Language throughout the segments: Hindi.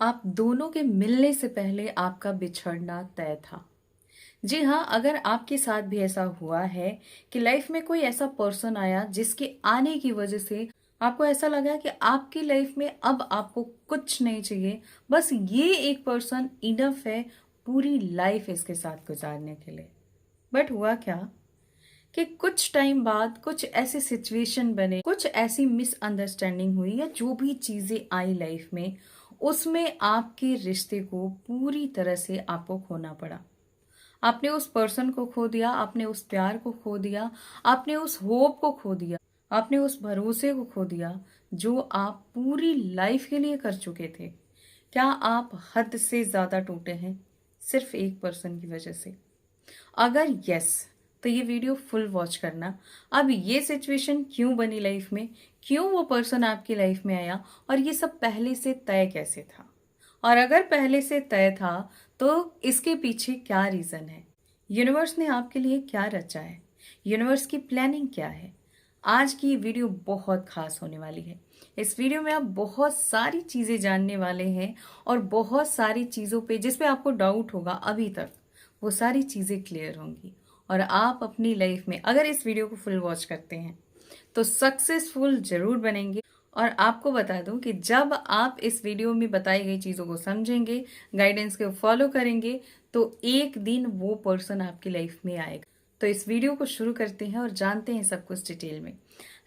आप दोनों के मिलने से पहले आपका बिछड़ना तय था। जी हाँ, अगर आपके साथ भी ऐसा हुआ है कि लाइफ में कोई ऐसा पर्सन आया जिसके आने की वजह से आपको ऐसा लगा कि आपकी लाइफ में अब आपको कुछ नहीं चाहिए, बस ये एक पर्सन इनफ है पूरी लाइफ इसके साथ गुजारने के लिए। बट हुआ क्या कि कुछ टाइम बाद कुछ ऐसे सिचुएशन बने, कुछ ऐसी मिसअंडरस्टैंडिंग हुई या जो भी चीजें आई लाइफ में, उसमें आपके रिश्ते को पूरी तरह से आपको खोना पड़ा। आपने उस पर्सन को खो दिया, आपने उस प्यार को खो दिया, आपने उस होप को खो दिया, आपने उस भरोसे को खो दिया जो आप पूरी लाइफ के लिए कर चुके थे। क्या आप हद से ज्यादा टूटे हैं सिर्फ एक पर्सन की वजह से? अगर यस, तो ये वीडियो फुल वॉच करना। अब ये सिचुएशन क्यों बनी लाइफ में, क्यों वो पर्सन आपकी लाइफ में आया, और ये सब पहले से तय कैसे था, और अगर पहले से तय था तो इसके पीछे क्या रीजन है, यूनिवर्स ने आपके लिए क्या रचा है, यूनिवर्स की प्लानिंग क्या है। आज की ये वीडियो बहुत खास होने वाली है। इस वीडियो में आप बहुत सारी चीजें जानने वाले हैं, और बहुत सारी चीजों पे जिस पे आपको डाउट होगा अभी तक, वो सारी चीजें क्लियर होंगी। और आप अपनी लाइफ में अगर इस वीडियो को फुल वॉच करते हैं तो सक्सेसफुल जरूर बनेंगे। और आपको बता दूं कि जब आप इस वीडियो में बताई गई चीजों को समझेंगे, गाइडेंस को फॉलो करेंगे, तो एक दिन वो पर्सन आपकी लाइफ में आएगा। तो इस वीडियो को शुरू करते हैं और जानते हैं सब कुछ डिटेल में।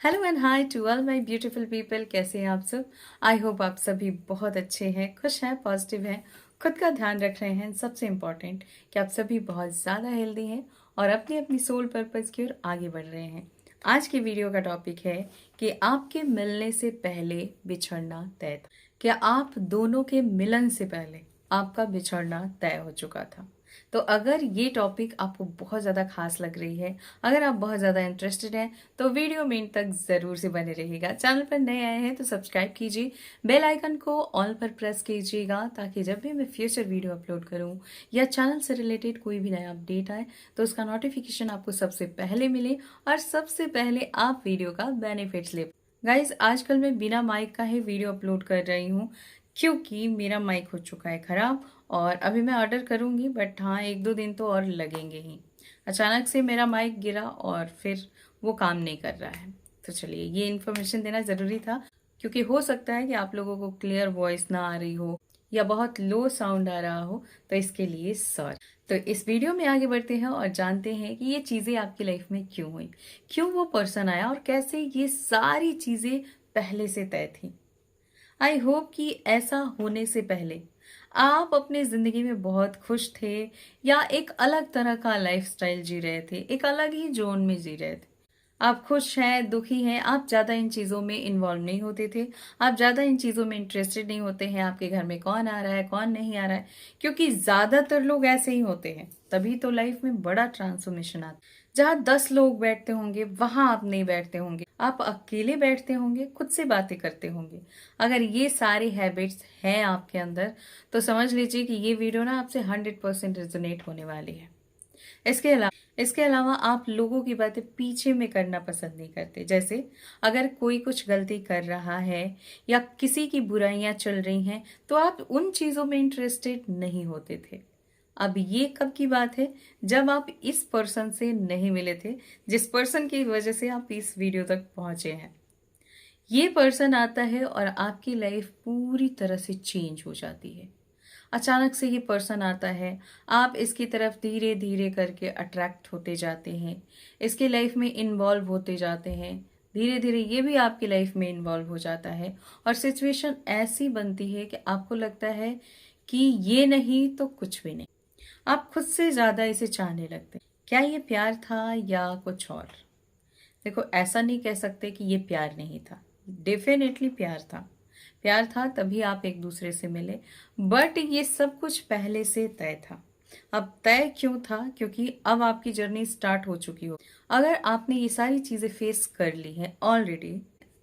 Hello and hi to all my beautiful people, कैसे हैं आप सब? आई होप आप सभी बहुत अच्छे हैं, खुश हैं, पॉजिटिव हैं, खुद का ध्यान रख रहे हैं। सबसे इम्पोर्टेंट कि आप सभी बहुत ज़्यादा हेल्दी हैं और अपनी अपनी सोल पर्पज की ओर आगे बढ़ रहे हैं। आज की वीडियो का टॉपिक है कि आपके मिलने से पहले बिछड़ना तय था। क्या आप दोनों के मिलन से पहले आपका बिछड़ना तय हो चुका था? तो अगर ये टॉपिक आपको बहुत ज़्यादा खास लग रही है, अगर आप बहुत ज़्यादा इंटरेस्टेड हैं, तो वीडियो में इन तक ज़रूर से बने रहिएगा। चैनल पर नए आए हैं तो सब्सक्राइब कीजिए, बेल आइकन को ऑल पर प्रेस कीजिएगा, ताकि जब भी मैं फ्यूचर वीडियो अपलोड करूं या चैनल से रिलेटेड कोई भी नया अपडेट आए तो उसका नोटिफिकेशन आपको सबसे पहले मिले और सबसे पहले आप वीडियो का बेनिफिट्स ले। गाइज, आजकल मैं बिना माइक का ही वीडियो अपलोड कर रही हूँ क्योंकि मेरा माइक हो चुका है खराब, और अभी मैं ऑर्डर करूंगी, बट हाँ, एक दो दिन तो और लगेंगे ही। अचानक से मेरा माइक गिरा और फिर वो काम नहीं कर रहा है। तो चलिए, ये इन्फॉर्मेशन देना ज़रूरी था, क्योंकि हो सकता है कि आप लोगों को क्लियर वॉइस ना आ रही हो या बहुत लो साउंड आ रहा हो, तो इसके लिए सॉरी। तो इस वीडियो में आगे बढ़ते हैं और जानते हैं कि ये चीज़ें आपकी लाइफ में क्यों हुई, क्यों वो पर्सन आया, और कैसे ये सारी चीज़ें पहले से तय थी। आई होप कि ऐसा होने से पहले आप अपने जिंदगी में बहुत खुश थे, या एक अलग तरह का लाइफस्टाइल जी रहे थे, एक अलग ही जोन में जी रहे थे। आप खुश हैं, दुखी हैं, आप ज्यादा इन चीजों में इन्वॉल्व नहीं होते थे, आप ज्यादा इन चीजों में इंटरेस्टेड नहीं होते हैं, आपके घर में कौन आ रहा है कौन नहीं आ रहा है, क्योंकि ज्यादातर लोग ऐसे ही होते हैं। तभी तो लाइफ में बड़ा ट्रांसफॉर्मेशन आता है। जहाँ 10 लोग बैठते होंगे वहां आप नहीं बैठते होंगे, आप अकेले बैठते होंगे, खुद से बातें करते होंगे। अगर ये सारी हैबिट्स हैं आपके अंदर, तो समझ लीजिए कि ये वीडियो ना आपसे 100% रेजोनेट होने वाली है। इसके अलावा आप लोगों की बातें पीछे में करना पसंद नहीं करते। जैसे अगर कोई कुछ गलती कर रहा है या किसी की बुराइयां चल रही हैं, तो आप उन चीजों में इंटरेस्टेड नहीं होते थे। अब ये कब की बात है? जब आप इस पर्सन से नहीं मिले थे, जिस पर्सन की वजह से आप इस वीडियो तक पहुंचे हैं। ये पर्सन आता है और आपकी लाइफ पूरी तरह से चेंज हो जाती है। अचानक से ये पर्सन आता है, आप इसकी तरफ धीरे धीरे करके अट्रैक्ट होते जाते हैं, इसके लाइफ में इन्वॉल्व होते जाते हैं। धीरे धीरे ये भी आपकी लाइफ में इन्वॉल्व हो जाता है, और सिचुएशन ऐसी बनती है कि आपको लगता है कि ये नहीं तो कुछ भी नहीं। आप खुद से ज्यादा इसे चाहने लगते हैं। क्या ये प्यार था या कुछ और? देखो, ऐसा नहीं कह सकते कि ये प्यार नहीं था। डेफिनेटली प्यार था, प्यार था, तभी आप एक दूसरे से मिले। बट ये सब कुछ पहले से तय था। अब तय क्यों था? क्योंकि अब आपकी जर्नी स्टार्ट हो चुकी हो। अगर आपने ये सारी चीजें फेस कर ली हैं ऑलरेडी,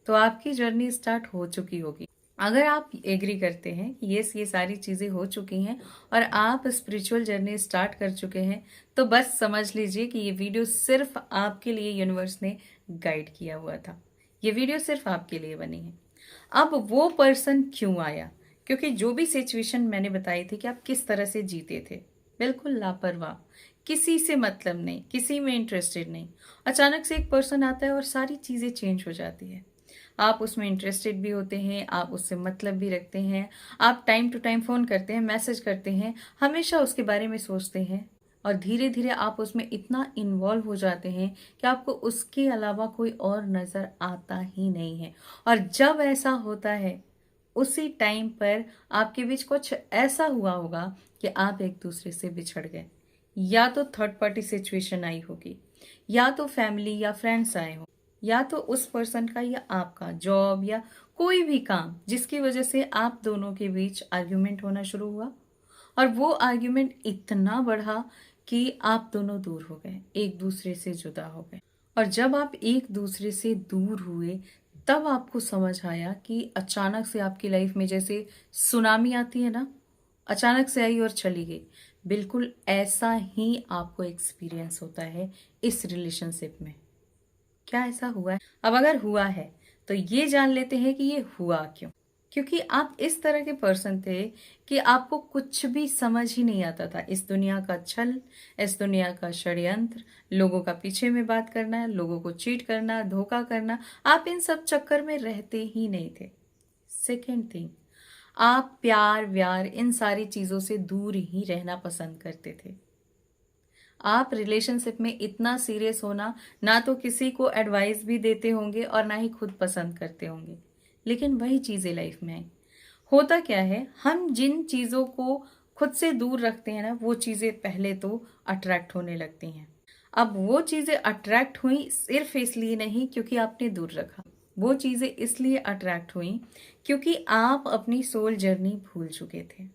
तो आपकी जर्नी स्टार्ट हो चुकी होगी। अगर आप एग्री करते हैं कि यस, ये सारी चीजें हो चुकी हैं और आप स्पिरिचुअल जर्नी स्टार्ट कर चुके हैं, तो बस समझ लीजिए कि ये वीडियो सिर्फ आपके लिए यूनिवर्स ने गाइड किया हुआ था। ये वीडियो सिर्फ आपके लिए बनी है। अब वो पर्सन क्यों आया, क्योंकि जो भी सिचुएशन मैंने बताई थी कि आप किस तरह से जीते थे, बिल्कुल लापरवाह, किसी से मतलब नहीं, किसी में इंटरेस्टेड नहीं। अचानक से एक पर्सन आता है और सारी चीज़ें चेंज हो जाती है। आप उसमें इंटरेस्टेड भी होते हैं, आप उससे मतलब भी रखते हैं, आप टाइम टू टाइम फ़ोन करते हैं, मैसेज करते हैं, हमेशा उसके बारे में सोचते हैं और धीरे धीरे आप उसमें इतना इन्वॉल्व हो जाते हैं कि आपको उसके अलावा कोई और नज़र आता ही नहीं है। और जब ऐसा होता है, उसी टाइम पर आपके बीच कुछ ऐसा हुआ होगा कि आप एक दूसरे से बिछड़ गए। या तो थर्ड पार्टी सिचुएशन आई होगी, या तो फैमिली या फ्रेंड्स आए हो, या तो उस पर्सन का या आपका जॉब या कोई भी काम जिसकी वजह से आप दोनों के बीच आर्ग्यूमेंट होना शुरू हुआ। और वो आर्ग्यूमेंट इतना बढ़ा कि आप दोनों दूर हो गए, एक दूसरे से जुदा हो गए। और जब आप एक दूसरे से दूर हुए, तब आपको समझ आया कि अचानक से आपकी लाइफ में जैसे सुनामी आती है ना, अचानक से आई और चली गई। बिल्कुल ऐसा ही आपको एक्सपीरियंस होता है इस रिलेशनशिप में। क्या ऐसा हुआ है? अब अगर हुआ है तो ये जान लेते हैं कि ये हुआ क्यों। क्योंकि आप इस तरह के पर्सन थे कि आपको कुछ भी समझ ही नहीं आता था। इस दुनिया का छल, इस दुनिया का षड्यंत्र, लोगों का पीछे में बात करना, लोगों को चीट करना, धोखा करना, आप इन सब चक्कर में रहते ही नहीं थे। सेकेंड थिंग, आप प्यार व्यार इन सारी चीजों से दूर ही रहना पसंद करते थे। आप रिलेशनशिप में इतना सीरियस होना ना तो किसी को एडवाइस भी देते होंगे और ना ही खुद पसंद करते होंगे। लेकिन वही चीजें लाइफ में आई। होता क्या है, हम जिन चीजों को खुद से दूर रखते हैं ना, वो चीजें पहले तो अट्रैक्ट होने लगती हैं। अब वो चीजें अट्रैक्ट हुई सिर्फ इसलिए नहीं क्योंकि आपने दूर रखा, वो चीजें इसलिए अट्रैक्ट हुई क्योंकि आप अपनी सोल जर्नी भूल चुके थे।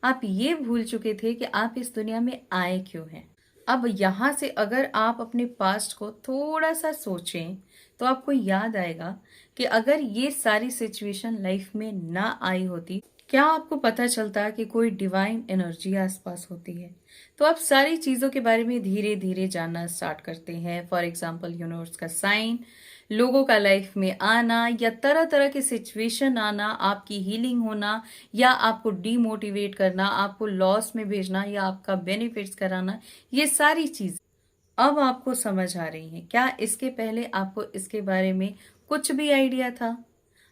आप ये भूल चुके थे कि आप इस दुनिया में आए क्यों हैं। अब यहाँ से अगर आप अपने पास्ट को थोड़ा सा सोचें तो आपको याद आएगा कि अगर ये सारी सिचुएशन लाइफ में ना आई होती, क्या आपको पता चलता कि कोई डिवाइन एनर्जी आसपास होती है। तो आप सारी चीज़ों के बारे में धीरे धीरे जानना स्टार्ट करते हैं। फॉर एग्जाम्पल यूनिवर्स का साइन, लोगों का लाइफ में आना या तरह तरह के सिचुएशन आना, आपकी हीलिंग होना या आपको डीमोटिवेट करना, आपको लॉस में भेजना या आपका बेनिफिट्स कराना, ये सारी चीज अब आपको समझ आ रही हैं। क्या इसके पहले आपको इसके बारे में कुछ भी आइडिया था?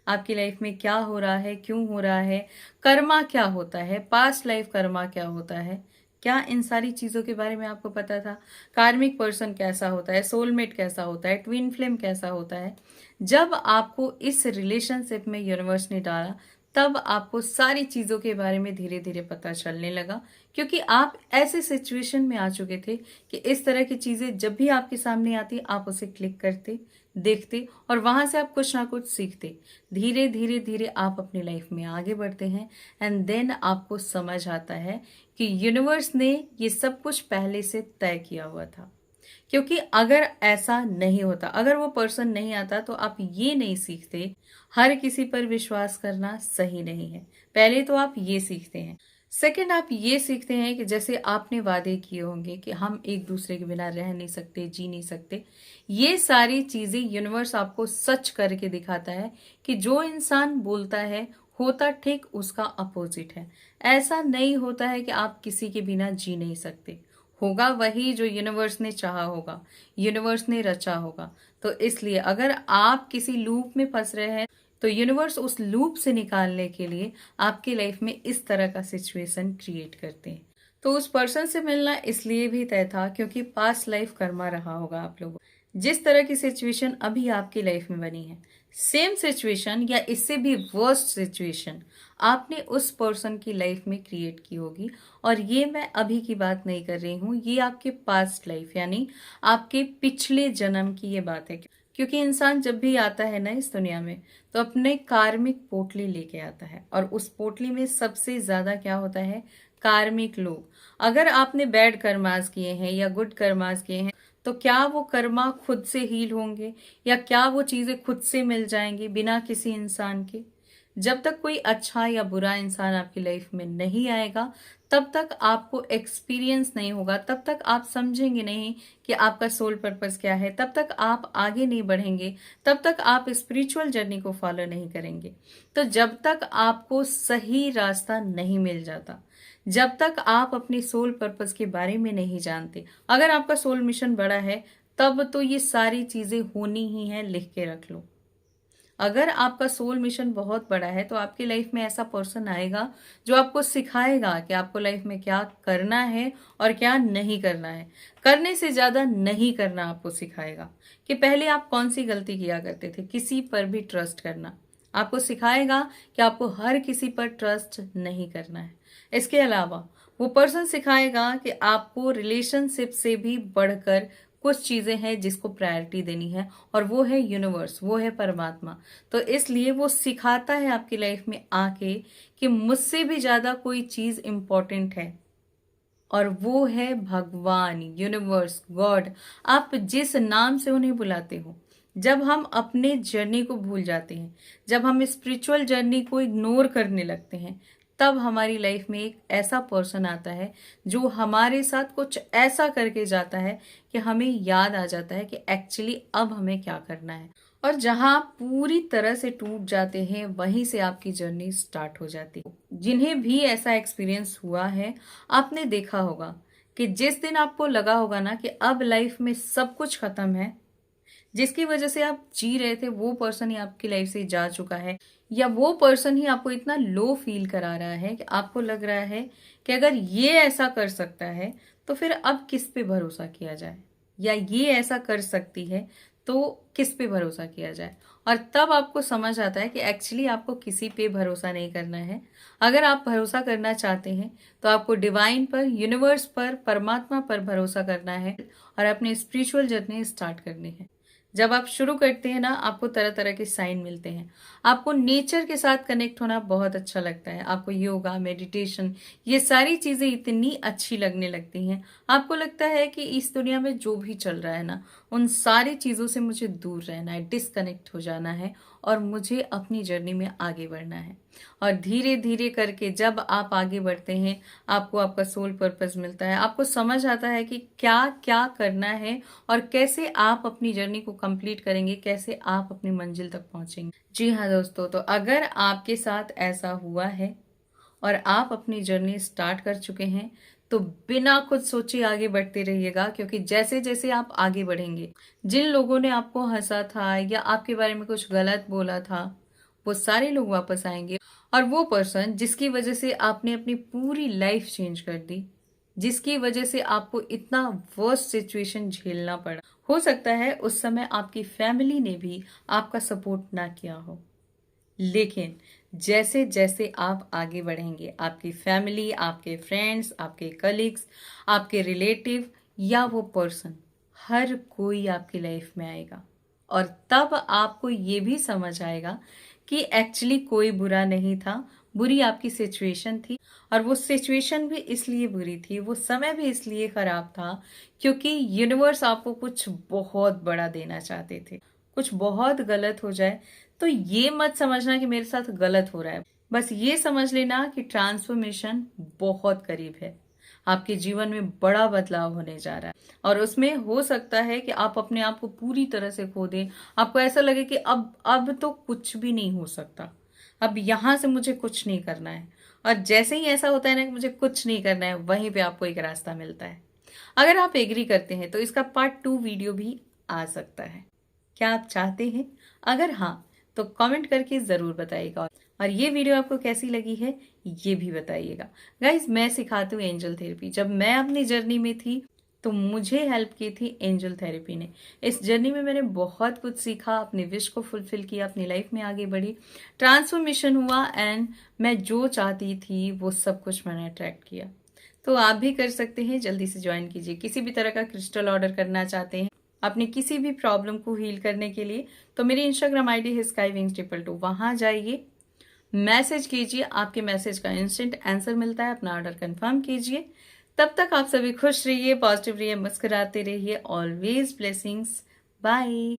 आपकी लाइफ में क्या हो रहा है, क्यों हो रहा है, कर्मा क्या होता है, पास्ट लाइफ कर्मा क्या होता है, क्या इन सारी चीजों के बारे में आपको पता था? कार्मिक पर्सन कैसा होता है, सोलमेट कैसा होता है, ट्विन फ्लेम कैसा होता है? जब आपको इस रिलेशनशिप में यूनिवर्स ने डाला, तब आपको सारी चीजों के बारे में धीरे धीरे पता चलने लगा। क्योंकि आप ऐसे सिचुएशन में आ चुके थे कि इस तरह की चीजें जब भी आपके सामने आती, आप उसे क्लिक करते, देखते और वहां से आप कुछ ना कुछ सीखते। धीरे धीरे धीरे आप अपनी लाइफ में आगे बढ़ते हैं एंड देन आपको समझ आता है कि यूनिवर्स ने ये सब कुछ पहले से तय किया हुआ था। क्योंकि अगर ऐसा नहीं होता, अगर वो पर्सन नहीं आता, तो आप ये नहीं सीखते हर किसी पर विश्वास करना सही नहीं है। पहले तो आप ये सीखते हैं। सेकंड, आप ये सीखते हैं कि जैसे आपने वादे किए होंगे कि हम एक दूसरे के बिना रह नहीं सकते, जी नहीं सकते। ये सारी चीजें यूनिवर्स आपको सच करके दिखाता है कि जो इंसान बोलता है, होता ठीक उसका अपोजिट है। ऐसा नहीं होता है कि आप किसी के बिना जी नहीं सकते। होगा वही जो यूनिवर्स ने चाहा होगा, यूनिवर्स ने रचा होगा। तो इसलिए अगर आप किसी लूप में फंस रहे हैं, तो यूनिवर्स उस लूप से निकालने के लिए आपकी लाइफ में इस तरह का सिचुएशन क्रिएट करते हैं। तो उस पर्सन से मिलना इसलिए भी तय था क्योंकि पास्ट लाइफ कर्मा रहा होगा आप लोगों। जिस तरह की सिचुएशन अभी आपकी लाइफ में बनी है, सेम सिचुएशन या इससे भी वर्स्ट सिचुएशन आपने उस पर्सन की लाइफ में क्रिएट की होगी। और ये मैं अभी की बात नहीं कर रही हूँ, ये आपके पास्ट लाइफ यानी आपके पिछले जन्म की ये बात है। क्योंकि इंसान जब भी आता है ना इस दुनिया में, तो अपने कार्मिक पोटली लेके आता है और उस पोटली में सबसे ज्यादा क्या होता है, कार्मिक लोग। अगर आपने बैड कर्मास किए हैं या गुड कर्मास किए हैं, तो क्या वो कर्मा खुद से हील होंगे या क्या वो चीजें खुद से मिल जाएंगी बिना किसी इंसान के? जब तक कोई अच्छा या बुरा इंसान आपकी लाइफ में नहीं आएगा, तब तक आपको एक्सपीरियंस नहीं होगा, तब तक आप समझेंगे नहीं कि आपका सोल पर्पस क्या है, तब तक आप आगे नहीं बढ़ेंगे, तब तक आप स्पिरिचुअल जर्नी को फॉलो नहीं करेंगे। तो जब तक आपको सही रास्ता नहीं मिल जाता, जब तक आप अपने सोल पर्पस के बारे में नहीं जानते, अगर आपका सोल मिशन बड़ा है तब तो ये सारी चीजें होनी ही है, लिख के रख लो। अगर आपका सोल मिशन बहुत बड़ा है तो आपकी लाइफ में ऐसा पर्सन आएगा जो आपको सिखाएगा कि आपको लाइफ में क्या करना है और क्या नहीं करना है। करने से ज्यादा नहीं करना आपको सिखाएगा, कि पहले आप कौन सी गलती किया करते थे, किसी पर भी ट्रस्ट करना। आपको सिखाएगा कि आपको हर किसी पर ट्रस्ट नहीं करना है। इसके अलावा वो पर्सन सिखाएगा कि आपको रिलेशनशिप से भी बढ़कर कुछ चीजें हैं जिसको प्रायोरिटी देनी है, और वो है यूनिवर्स, वो है परमात्मा। तो इसलिए वो सिखाता है आपकी लाइफ में आके कि मुझसे भी ज्यादा कोई चीज इंपॉर्टेंट है, और वो है भगवान, यूनिवर्स, गॉड। आप जिस नाम से उन्हें बुलाते हो। जब हम अपने जर्नी को भूल जाते हैं, जब हम स्पिरिचुअल जर्नी को इग्नोर करने लगते हैं, तब हमारी लाइफ में एक ऐसा पर्सन आता है जो हमारे साथ कुछ ऐसा करके जाता है कि हमें याद आ जाता है कि एक्चुअली अब हमें क्या करना है। और जहां आप पूरी तरह से टूट जाते हैं, वहीं से आपकी जर्नी स्टार्ट हो जाती है। जिन्हें भी ऐसा एक्सपीरियंस हुआ है, आपने देखा होगा कि जिस दिन आपको लगा होगा ना कि अब लाइफ में सब कुछ खत्म है, जिसकी वजह से आप जी रहे थे वो पर्सन ही आपकी लाइफ से जा चुका है, या वो पर्सन ही आपको इतना लो फील करा रहा है कि आपको लग रहा है कि अगर ये ऐसा कर सकता है तो फिर अब किस पे भरोसा किया जाए, या ये ऐसा कर सकती है तो किस पे भरोसा किया जाए। और तब आपको समझ आता है कि एक्चुअली आपको किसी पे भरोसा नहीं करना है। अगर आप भरोसा करना चाहते हैं तो आपको डिवाइन पर, यूनिवर्स पर, परमात्मा पर भरोसा करना है और अपनी स्पिरिचुअल जर्नी स्टार्ट करनी है। जब आप शुरू करते हैं ना, आपको तरह तरह के साइन मिलते हैं। आपको नेचर के साथ कनेक्ट होना बहुत अच्छा लगता है। आपको योगा, मेडिटेशन, ये सारी चीजें इतनी अच्छी लगने लगती हैं। आपको लगता है कि इस दुनिया में जो भी चल रहा है ना, उन सारी चीजों से मुझे दूर रहना है, डिस्कनेक्ट हो जाना है, और मुझे अपनी जर्नी में आगे बढ़ना है। और धीरे धीरे करके जब आप आगे बढ़ते हैं, आपको आपका सोल पर्पस मिलता है। आपको समझ आता है कि क्या क्या करना है और कैसे आप अपनी जर्नी को कंप्लीट करेंगे, कैसे आप अपनी मंजिल तक पहुंचेंगे। जी हाँ दोस्तों, तो अगर आपके साथ ऐसा हुआ है और आप अपनी जर्नी स्टार्ट कर चुके हैं, तो बिना कुछ सोचे आगे बढ़ते रहिएगा, क्योंकि जैसे जैसे आप आगे बढ़ेंगे, जिन लोगों ने आपको हंसा था या आपके बारे में कुछ गलत बोला था, वो सारे लोग वापस आएंगे। और वो पर्सन जिसकी वजह से आपने अपनी पूरी लाइफ चेंज कर दी, जिसकी वजह से आपको इतना वर्स्ट सिचुएशन झेलना पड़ा, हो सकता है उस समय आपकी फैमिली ने भी आपका सपोर्ट ना किया हो, लेकिन जैसे जैसे आप आगे बढ़ेंगे, आपकी फैमिली, आपके फ्रेंड्स, आपके कलीग्स, आपके रिलेटिव या वो पर्सन, हर कोई आपकी लाइफ में आएगा। और तब आपको ये भी समझ आएगा कि एक्चुअली कोई बुरा नहीं था, बुरी आपकी सिचुएशन थी। और वो सिचुएशन भी इसलिए बुरी थी, वो समय भी इसलिए खराब था, क्योंकि यूनिवर्स आपको कुछ बहुत बड़ा देना चाहते थे। कुछ बहुत गलत हो जाए तो ये मत समझना कि मेरे साथ गलत हो रहा है, बस ये समझ लेना कि ट्रांसफॉर्मेशन बहुत करीब है। आपके जीवन में बड़ा बदलाव होने जा रहा है, और उसमें हो सकता है कि आप अपने आप को पूरी तरह से खो दें। आपको ऐसा लगे कि अब तो कुछ भी नहीं हो सकता, अब यहां से मुझे कुछ नहीं करना है। और जैसे ही ऐसा होता है ना कि मुझे कुछ नहीं करना है, वहीं पे आपको एक रास्ता मिलता है। अगर आप एग्री करते हैं तो इसका पार्ट 2 वीडियो भी आ सकता है। क्या आप चाहते हैं? अगर हाँ, तो कमेंट करके जरूर बताइएगा। और ये वीडियो आपको कैसी लगी है ये भी बताइएगा। गाइज, मैं सिखाती हूँ एंजल थेरेपी। जब मैं अपनी जर्नी में थी तो मुझे हेल्प की थी एंजल थेरेपी ने। इस जर्नी में मैंने बहुत कुछ सीखा, अपने विश को फुलफिल किया, अपनी लाइफ में आगे बढ़ी, ट्रांसफॉर्मेशन हुआ, एंड मैं जो चाहती थी वो सब कुछ मैंने अट्रैक्ट किया। तो आप भी कर सकते हैं, जल्दी से ज्वाइन कीजिए। किसी भी तरह का क्रिस्टल ऑर्डर करना चाहते हैं अपनी किसी भी प्रॉब्लम को हील करने के लिए, तो मेरी इंस्टाग्राम आईडी है skyWings222। वहां जाइए, मैसेज कीजिए, आपके मैसेज का इंस्टेंट आंसर मिलता है। अपना ऑर्डर कंफर्म कीजिए। तब तक आप सभी खुश रहिए, पॉजिटिव रहिए, मुस्कुराते रहिए। Always blessings. बाय।